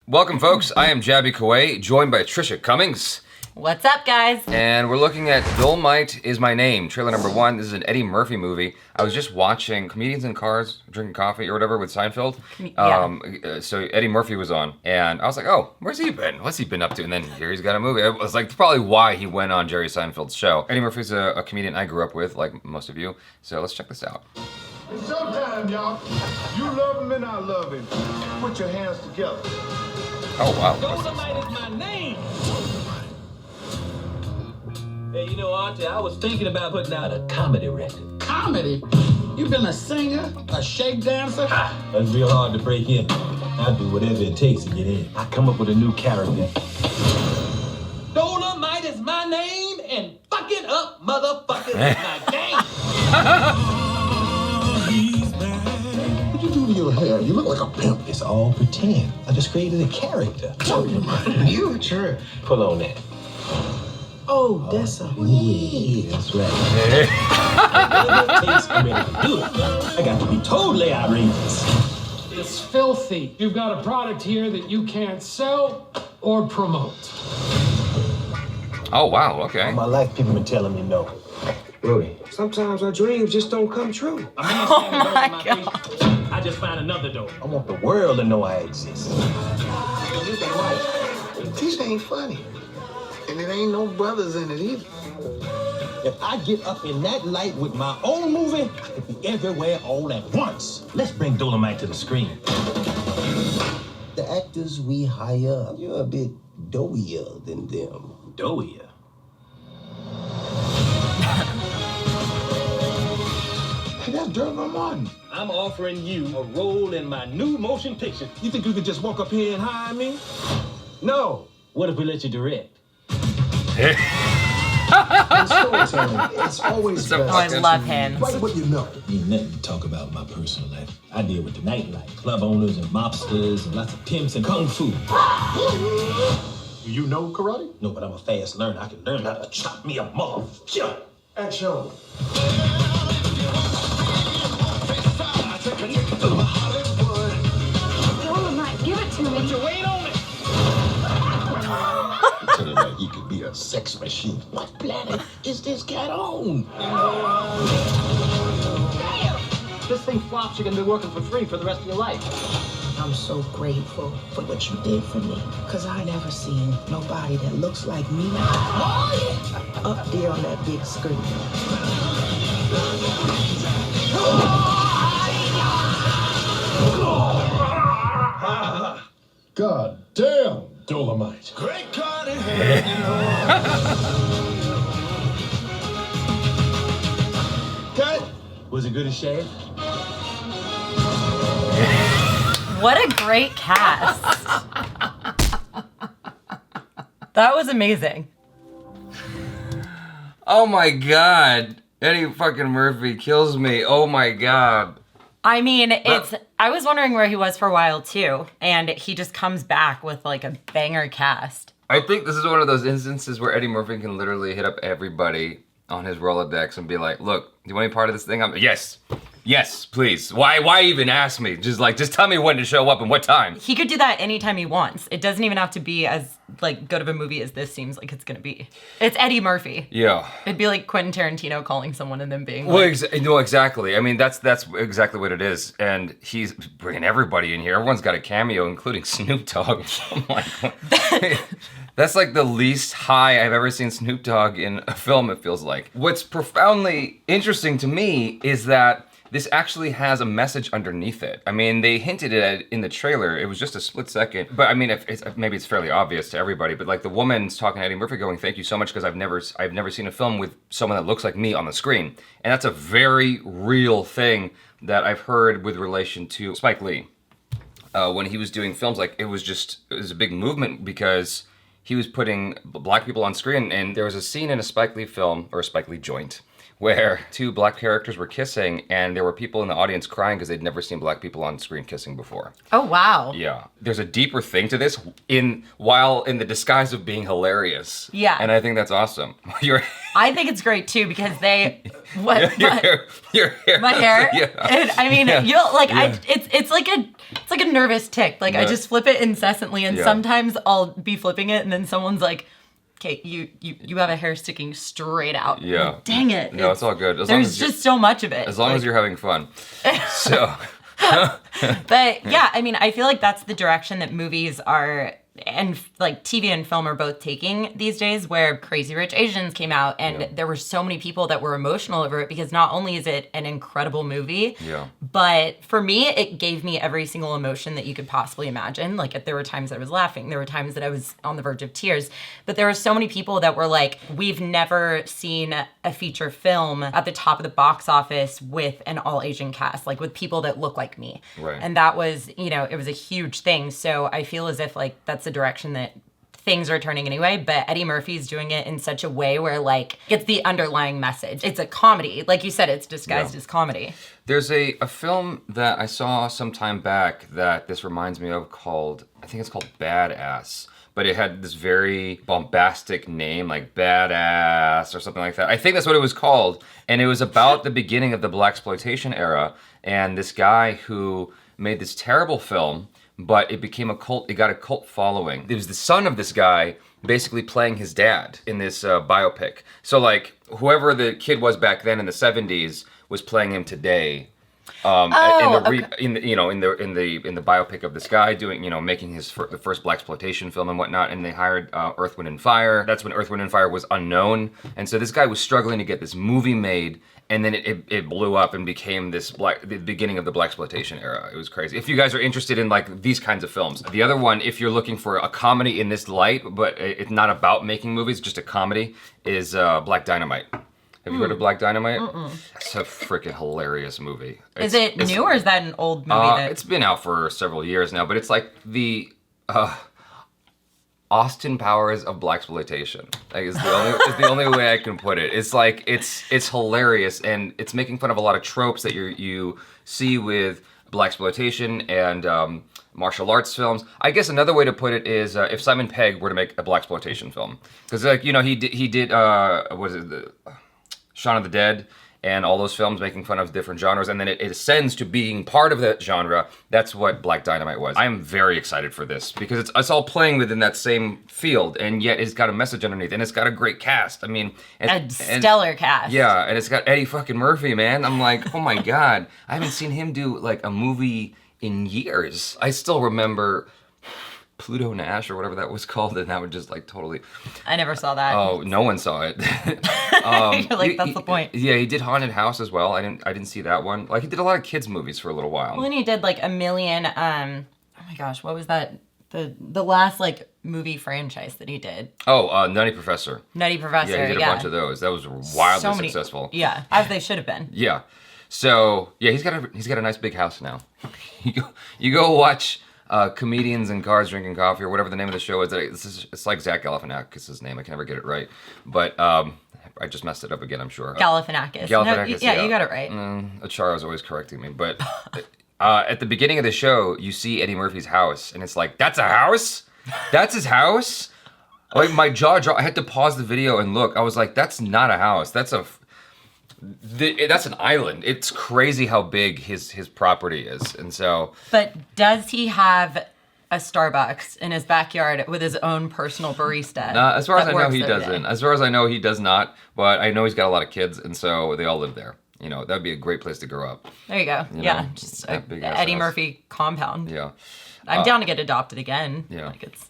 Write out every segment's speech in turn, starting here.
Welcome, folks. I am Jaby Koay, joined by Trisha Cummings. What's up, guys? And we're looking at Dolemite Is My Name, trailer number 1. This is an Eddie Murphy movie. I was just watching Comedians in Cars, drinking coffee or whatever with Seinfeld. So Eddie Murphy was on, and I was like, oh, where's he been? What's he been up to? And then here he's got a movie. It was like probably why he went on Jerry Seinfeld's show. Eddie Murphy's a comedian I grew up with, like most of you. So let's check this out. It's showtime, y'all. You love him and I love him. Put your hands together. Oh, wow. Dolemite is my name. Hey, you know, Auntie, I was thinking about putting out a comedy record. Comedy? You been a singer, a shake dancer? That's real hard to break in. I do whatever it takes to get in. I come up with a new character. Dolemite is my name, and fuck it up, motherfuckers, is my game. What you do to your hair? You look like a pimp. It's all pretend. I just created a character. Dolemite, You a trip. Pull on that. Oh, that's a Yeah, that's right. Whatever it takes, I'm ready to do it. I got to be totally outrageous. It's filthy. You've got a product here that you can't sell or promote. Oh, wow, okay. All my life, people been telling me no. Rudy, sometimes our dreams just don't come true. Oh my God. I just found another door. I want the world to know I exist. This ain't funny. And it ain't no brothers in it either. If I get up in that light with my own movie, I could be everywhere all at once. Let's bring Dolemite to the screen. The actors we hire, you're a bit doughier than them. Doughier. Hey, that's Dervin Martin. I'm offering you a role in my new motion picture. You think you could just walk up here and hire me? No. What if we let you direct? In storytelling, it's always best. Oh, I love him. Write what you know. Ain't nothing to talk about my personal life. I deal with the nightlife, club owners and mobsters and lots of pimps and kung fu. Do you know karate? No, but I'm a fast learner. I can learn how to chop me a motherfucker. Action. Dolemite, give it to me. Put your weight on it. Tell him that he could be a sex machine. What planet is this cat on? This thing flops, you're gonna be working for free for the rest of your life. I'm so grateful for what you did for me. Cause I never seen nobody that looks like me up there on that big screen. God damn, Dolemite. Great God in Cut. Was it good as Shah? What a great cast. That was amazing. Oh my God. Eddie fucking Murphy kills me. Oh my God. I mean, I was wondering where he was for a while too, and he just comes back with like a banger cast. I think this is one of those instances where Eddie Murphy can literally hit up everybody on his Rolodex and be like, look, do you want any part of this thing? Yes, please. Why even ask me? Just tell me when to show up and what time. He could do that anytime he wants. It doesn't even have to be as like good of a movie as this seems like it's gonna be. It's Eddie Murphy. Yeah. It'd be like Quentin Tarantino calling someone and then being Well, like, no, exactly. I mean, that's exactly what it is. And he's bringing everybody in here. Everyone's got a cameo, including Snoop Dogg. Oh my God. That's like the least high I've ever seen Snoop Dogg in a film, it feels like. What's profoundly interesting to me is that this actually has a message underneath it. I mean, they hinted at it in the trailer. It was just a split second. But I mean, maybe it's fairly obvious to everybody, but like the woman's talking to Eddie Murphy going, thank you so much, because I've never seen a film with someone that looks like me on the screen. And that's a very real thing that I've heard with relation to Spike Lee. When he was doing films, like it was a big movement because he was putting black people on screen. And there was a scene in a Spike Lee film, or a Spike Lee joint, where two black characters were kissing, and there were people in the audience crying because they'd never seen black people on screen kissing before. Oh, wow. Yeah. There's a deeper thing to this while in the disguise of being hilarious. Yeah. And I think that's awesome. I think it's great too because they your hair. My hair. Yeah. And, I mean, you'll like it's like a nervous tick. Like I just flip it incessantly, and sometimes I'll be flipping it, and then someone's like, "Okay, you have a hair sticking straight out." Yeah. Like, dang it. No, it's all good. There's just so much of it. As long as you're having fun. So. But yeah, I mean, I feel like that's the direction that movies are, and like TV and film are both taking these days, where Crazy Rich Asians came out, and there were so many people that were emotional over it because not only is it an incredible movie, but for me, it gave me every single emotion that you could possibly imagine. Like there were times that I was laughing, there were times that I was on the verge of tears, but there were so many people that were like, we've never seen a feature film at the top of the box office with an all Asian cast, like with people that look like me. Right. And that was, you know, it was a huge thing. So I feel as if like that's the direction that things are turning anyway, but Eddie Murphy's doing it in such a way where like it's the underlying message. It's a comedy. Like you said, it's disguised as comedy. There's a film that I saw some time back that this reminds me of called, I think it's called Badass. But it had this very bombastic name, like Badass or something like that. I think that's what it was called. And it was about the beginning of the blaxploitation era. And this guy who made this terrible film, but it became a cult, it got a cult following. It was the son of this guy basically playing his dad in this biopic. So like whoever the kid was back then in the 70s was playing him today. In the biopic of this guy doing, you know, making the first blaxploitation film and whatnot, and they hired Earth, Wind and Fire. That's when Earth, Wind and Fire was unknown, and so this guy was struggling to get this movie made, and then it blew up and became the beginning of the blaxploitation era. It was crazy. If you guys are interested in like these kinds of films, the other one, if you're looking for a comedy in this light, but it's not about making movies, just a comedy, is Black Dynamite. Have you heard of Black Dynamite? It's a freaking hilarious movie. Is it new or is that an old movie? It's been out for several years now, but it's like the Austin Powers of blaxploitation. Like is the only way I can put it. It's like it's hilarious, and it's making fun of a lot of tropes that you see with blaxploitation and martial arts films. I guess another way to put it is if Simon Pegg were to make a blaxploitation film, because like you know he did what is it? Shaun of the Dead, and all those films making fun of different genres, and then it ascends to being part of that genre. That's what Black Dynamite was. I'm very excited for this, because it's all playing within that same field, and yet it's got a message underneath, and it's got a great cast. I mean... a stellar cast. Yeah, and it's got Eddie fucking Murphy, man. I'm like, oh my God. I haven't seen him do, like, a movie in years. I still remember... Pluto Nash or whatever that was called, and that would just like totally... I never saw that. Oh, no one saw it. You're like, that's the point. Yeah, he did Haunted House as well. I didn't see that one. Like, he did a lot of kids movies for a little while. Well, and he did like a million, oh my gosh, what was that? The last like movie franchise that he did. Oh, Nutty Professor. Nutty Professor, yeah. He did a bunch of those. That was wildly successful. Yeah, as they should have been. Yeah. So, yeah, he's got a nice big house now. You go watch... Comedians and Cars Drinking Coffee, or whatever the name of the show is. It's like Zach Galifianakis' his name. I can never get it right. But I just messed it up again, I'm sure. Galifianakis. No, yeah, you got it right. Achara's always correcting me. But at the beginning of the show, you see Eddie Murphy's house, and it's like, that's a house? That's his house? Like, my jaw dropped. I had to pause the video and look. I was like, that's not a house. That's an island. It's crazy how big his property is, and so. But does he have a Starbucks in his backyard with his own personal barista? As far as I know, he doesn't. As far as I know, he does not. But I know he's got a lot of kids, and so they all live there. You know, that'd be a great place to grow up. There you go. Just Eddie Murphy compound. Yeah. I'm down to get adopted again. Yeah. Like it's.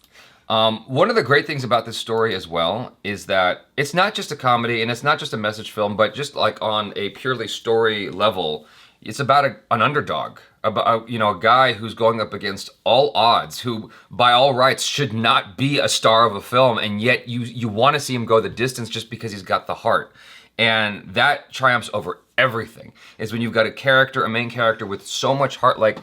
One of the great things about this story as well is that it's not just a comedy and it's not just a message film, but just like on a purely story level, it's about an underdog, about a guy who's going up against all odds, who by all rights should not be a star of a film, and yet you want to see him go the distance just because he's got the heart. And that triumphs over everything, is when you've got a main character with so much heart, like...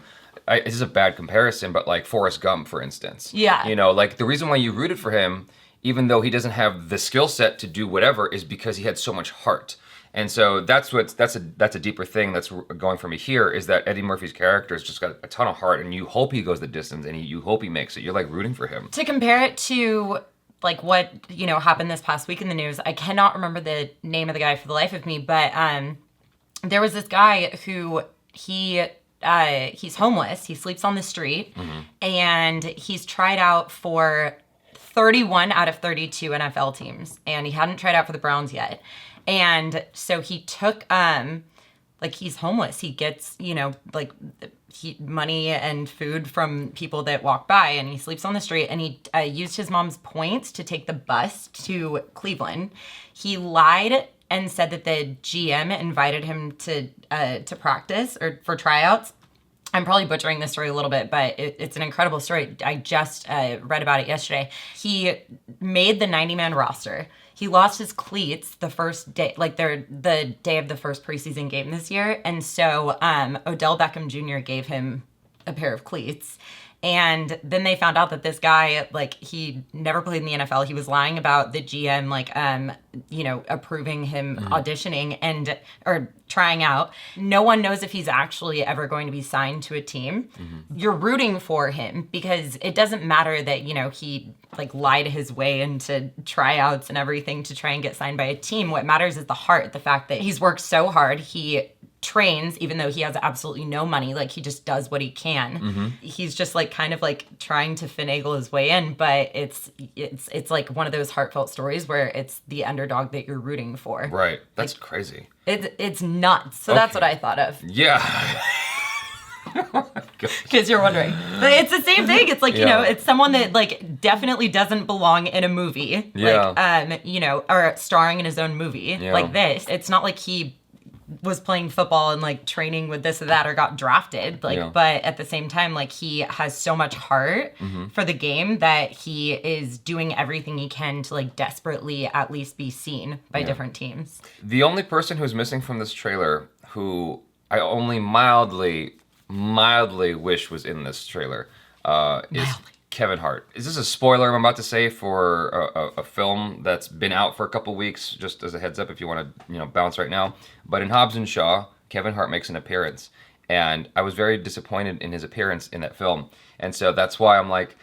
this is a bad comparison, but like Forrest Gump, for instance. Yeah. You know, like the reason why you rooted for him, even though he doesn't have the skill set to do whatever, is because he had so much heart. And so that's a deeper thing that's going for me here, is that Eddie Murphy's character has just got a ton of heart, and you hope he goes the distance, and you hope he makes it. You're like rooting for him. To compare it to like what, you know, happened this past week in the news, I cannot remember the name of the guy for the life of me, but there was this guy who he's homeless. He sleeps on the street, and he's tried out for 31 out of 32 NFL teams, and he hadn't tried out for the Browns yet. And so he took, like, he's homeless. He gets, you know, like, money and food from people that walk by, and he sleeps on the street, and he used his mom's points to take the bus to Cleveland. He lied and said that the GM invited him to practice or for tryouts. I'm probably butchering this story a little bit, but it's an incredible story. I just read about it yesterday. He made the 90-man roster. He lost his cleats the first day, like the day of the first preseason game this year. And so Odell Beckham Jr. gave him a pair of cleats. And then they found out that this guy, like, he never played in the NFL. He was lying about the GM, like, you know, approving him auditioning or trying out. No one knows if he's actually ever going to be signed to a team. You're rooting for him because it doesn't matter that, you know, he like lied his way into tryouts and everything to try and get signed by a team. What matters is the heart, the fact that he's worked so hard. He trains even though he has absolutely no money. Like, he just does what he can. He's just like kind of like trying to finagle his way in, but it's like one of those heartfelt stories where it's the underdog that you're rooting for. Right. That's like, crazy. It's nuts. So that's what I thought of. Yeah. Because you're wondering. But it's the same thing. It's like, you know, it's someone that like definitely doesn't belong in a movie. Yeah. Like, you know, or starring in his own movie like this. It's not like he was playing football and like training with this or that or got drafted, like, but at the same time, like, he has so much heart for the game that he is doing everything he can to like desperately at least be seen by different teams. The only person who's missing from this trailer who I only mildly wish was in this trailer is Kevin Hart. Is this a spoiler I'm about to say for a film that's been out for a couple weeks, just as a heads up if you want to, you know, bounce right now. But in Hobbs and Shaw, Kevin Hart makes an appearance, and I was very disappointed in his appearance in that film. And so that's why I'm like,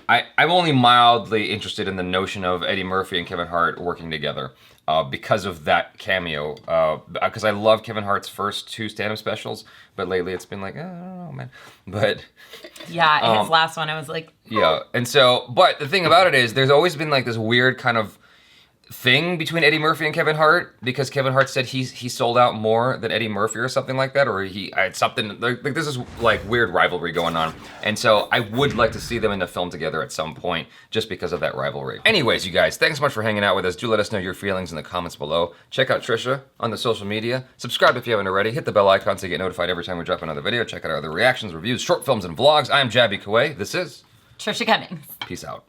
I'm only mildly interested in the notion of Eddie Murphy and Kevin Hart working together because of that cameo. Because I love Kevin Hart's first 2 stand-up specials, but lately it's been like, I don't know, man. But yeah, his last one, I was like, oh. Yeah, and so, but the thing about it is, there's always been like this weird kind of thing between Eddie Murphy and Kevin Hart, because Kevin Hart said he sold out more than Eddie Murphy or something like that, or he had something like this is like weird rivalry going on. And so I would like to see them in a film together at some point just because of that rivalry. Anyways, you guys, thanks so much for hanging out with us. Do let us know your feelings in the comments below. Check out Trisha on the social media. Subscribe if you haven't already. Hit the bell icon so you get notified every time we drop another video. Check out our other reactions, reviews, short films, and vlogs. I'm Jaby Koay. This is Trisha Cummings. Peace out.